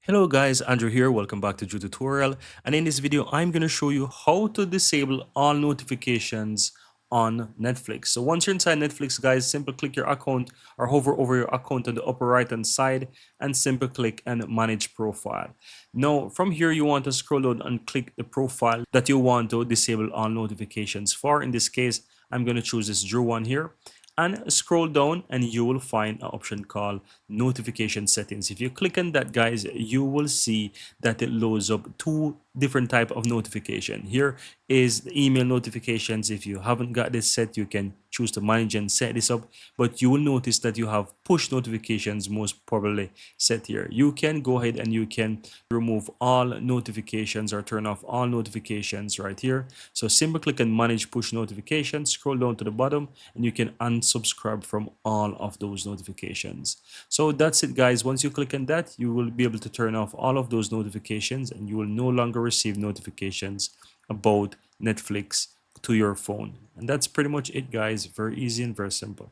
Hello guys, Andrew here. Welcome back to Drew Tutorial. And in this video, I'm going to show you how to disable all notifications on Netflix. So once you're inside Netflix, guys, simply click your account or hover over your account on the upper right hand side and simply click and manage profile. Now from here, you want to scroll down and click the profile that you want to disable all notifications for. In this case, I'm going to choose this Drew one here and scroll down and you will find an option called notification settings. If you click on that, guys, you will see that it loads up two different type of notification. Here is the email notifications. If you haven't got this set, you can choose to manage and set this up, but you will notice that you have push notifications most probably set here. You can go ahead and you can remove all notifications or turn off all notifications right here. So simply click on manage push notifications, scroll down to the bottom, and you can unsubscribe from all of those notifications. So that's it, guys. Once you click on that, you will be able to turn off all of those notifications and you will no longer receive notifications about Netflix to your phone. And that's pretty much it, guys. Very easy and very simple.